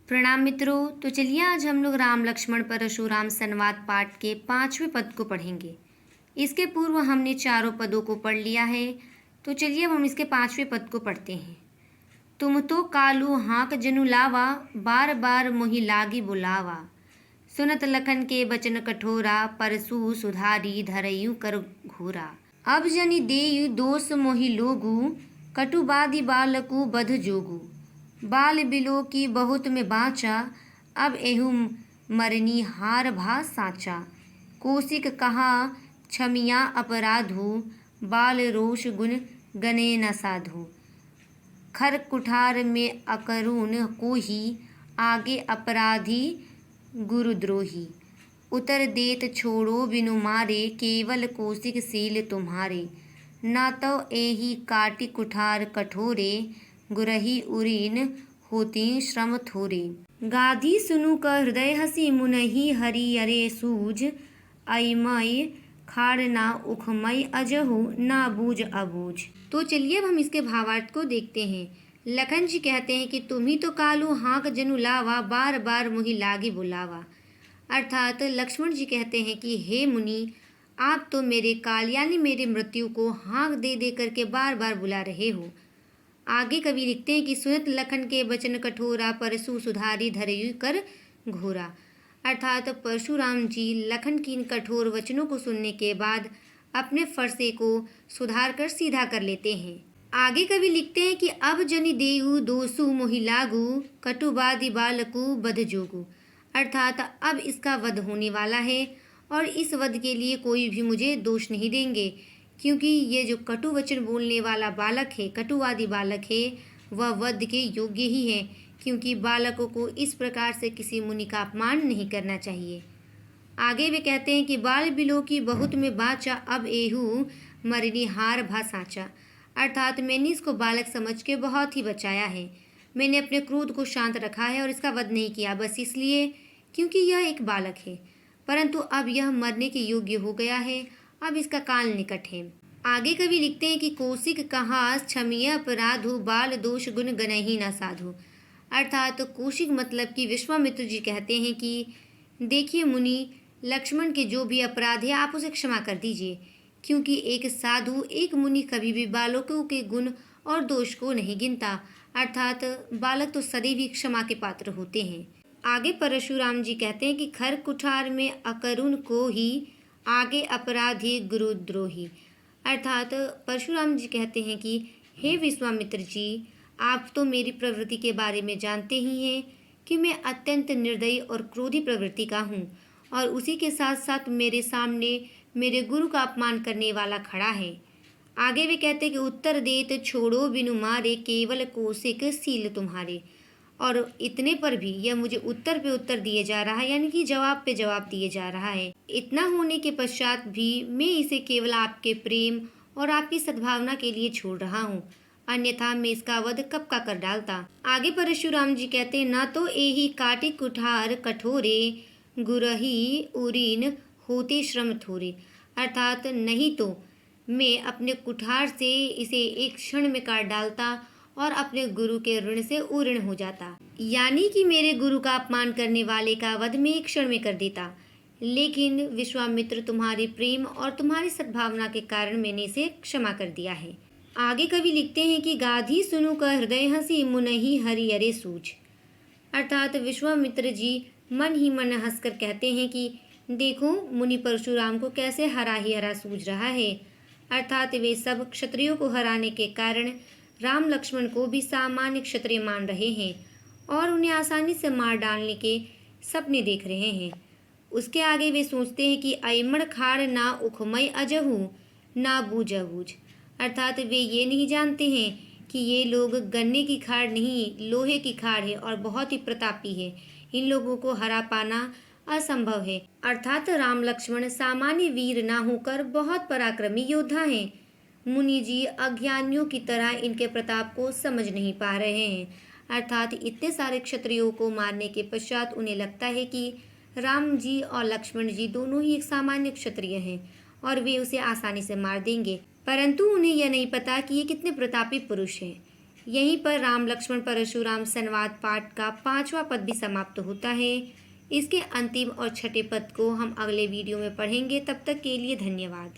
प्रणाम मित्रों। तो चलिए आज हम लोग राम लक्ष्मण परशुराम संवाद पाठ के 5वें पद को पढ़ेंगे। इसके पूर्व हमने चारों पदों को पढ़ लिया है। तो चलिए अब हम इसके 5वें पद को पढ़ते हैं। तुम तो कालू हाँक जनु लावा, बार बार मोहि लागी बुलावा। सुनत लखन के बचन कठोरा, परसु सुधारी धरयु कर घोरा। अब जनि देयु दोष मोहि लोगु, कटुबादि बालकु बध जोगु। बाल बिलो की बहुत में बाँचा, अब एहू मरनी हार भा साचा। कौशिक कहा क्षमिया अपराधु, बाल रोष गुण गने न साधु। खर कुठार में अकरुण कोही, आगे अपराधी गुरुद्रोही। उतर देत छोड़ो बिनु मारे, केवल कौशिक सील तुम्हारे। न तो एही काटी कुठार कठोरे, गुरही उरीन होती श्रम थोरे। गाधी सुनु क हृदय हसी, मुनहि हरि अरे सूझ। अयमय खाड़ ना उखमय अजहु, ना बूझ अबूझ। तो चलिए अब हम इसके भावार्थ को देखते हैं। लखन जी कहते हैं कि तुम ही तो कालू हाँक जनु लावा, बार बार मुहि लागी बुलावा। अर्थात लक्ष्मण जी कहते हैं कि हे मुनि, आप तो मेरे काल यानी मेरे मृत्यु को हाँक दे दे करके बार बार बुला रहे हो। आगे कवि लिखते हैं कि सुनत लखन के बचन कठोरा, परशु सुधारी धरयु कर घोरा। अर्थात परशुराम जी लखन की इन कठोर वचनों को सुनने के बाद अपने फरसे को सुधार कर सीधा कर लेते हैं। आगे कवि लिखते हैं कि अब जनि देयु दोषु मोहि लागू, कटुबादि बालकु बध जोगु। अर्थात अब इसका वध होने वाला है और इस वध के लिए कोई भी मुझे दोष नहीं देंगे, क्योंकि ये जो कटु वचन बोलने वाला बालक है, कटुवादी बालक है, वह वध के योग्य ही है, क्योंकि बालकों को इस प्रकार से किसी मुनि का अपमान नहीं करना चाहिए। आगे वे कहते हैं कि बाल बिलो की बहुत में बाचा, अब एहू मरनी हार भा साचा। अर्थात मैंने इसको बालक समझ के बहुत ही बचाया है। मैंने अपने क्रोध को शांत रखा है और इसका वध नहीं किया, बस इसलिए क्योंकि यह एक बालक है। परंतु अब यह मरने के योग्य हो गया है, अब इसका काल निकट है। आगे कवि लिखते हैं कि कौशिक कहा क्षमिय अपराधु, बाल दोष गुण गनहि न साधु। अर्थात कौशिक मतलब कि विश्वामित्र जी कहते हैं कि देखिए मुनि, लक्ष्मण के जो भी अपराध है आप उसे क्षमा कर दीजिए, क्योंकि एक साधु, एक मुनि कभी भी बालकों के गुण और दोष को नहीं गिनता। अर्थात बालक तो सदैव ही क्षमा के पात्र होते हैं। आगे परशुराम जी कहते हैं कि खर कुठार में अकरुण को ही, आगे अपराधी गुरुद्रोही। अर्थात परशुराम जी कहते हैं कि हे विश्वामित्र जी, आप तो मेरी प्रवृत्ति के बारे में जानते ही हैं कि मैं अत्यंत निर्दयी और क्रोधी प्रवृत्ति का हूँ, और उसी के साथ साथ मेरे सामने मेरे गुरु का अपमान करने वाला खड़ा है। आगे वे कहते हैं कि उत्तर देत छोड़ो बिनु मारे, केवल कौशिक सील तुम्हारे। और इतने पर भी यह मुझे उत्तर पे उत्तर दिए जा रहा है, यानी कि जवाब पे जवाब दिए जा रहा है। इतना होने के पश्चात भी मैं इसे केवल आपके प्रेम और आपकी सद्भावना के लिए छोड़ रहा हूँ, अन्यथा मैं इसका वध कब का कर डालता। आगे परशुराम जी कहते हैं, ना तो एही काटी कुठार कठोरे, गुरही उरीन होते श्रम थोरे। अर्थात नहीं तो मैं अपने कुठार से इसे एक क्षण में काट डालता और अपने गुरु के ऋण से उऋण हो जाता, यानी कि मेरे गुरु का अपमान करने वाले का वध में एक क्षण में कर देता। लेकिन विश्वामित्र, तुम्हारे प्रेम और तुम्हारी सद्भावना के कारण मैंने इसे क्षमा कर दिया है। आगे कवि लिखते हैं कि गाधी सुनु का हृदय हंसी, मुनहि हरि अरे सूझ। अर्थात विश्वामित्र जी मन ही मन हंसकर कहते हैं कि देखो मुनि परशुराम को कैसे हरा ही हरा सूझ रहा है। अर्थात वे सब क्षत्रियों को हराने के कारण राम लक्ष्मण को भी सामान्य क्षत्रिय मान रहे हैं और उन्हें आसानी से मार डालने के सपने देख रहे हैं। उसके आगे वे सोचते हैं कि अयमण खाड़ ना उखमय अजहू, ना बूझ अबूझ। अर्थात वे ये नहीं जानते हैं कि ये लोग गन्ने की खाड़ नहीं, लोहे की खाड़ है और बहुत ही प्रतापी है। इन लोगों को हरा पाना असंभव है। अर्थात राम लक्ष्मण सामान्य वीर ना होकर बहुत पराक्रमी योद्धा हैं। मुनि जी अज्ञानियों की तरह इनके प्रताप को समझ नहीं पा रहे हैं। अर्थात इतने सारे क्षत्रियों को मारने के पश्चात उन्हें लगता है कि राम जी और लक्ष्मण जी दोनों ही एक सामान्य क्षत्रिय हैं और वे उसे आसानी से मार देंगे, परंतु उन्हें यह नहीं पता कि ये कितने प्रतापी पुरुष हैं। यहीं पर राम लक्ष्मण परशुराम संवाद पाठ का 5वां पद भी समाप्त होता है। इसके अंतिम और छठे पद को हम अगले वीडियो में पढ़ेंगे। तब तक के लिए धन्यवाद।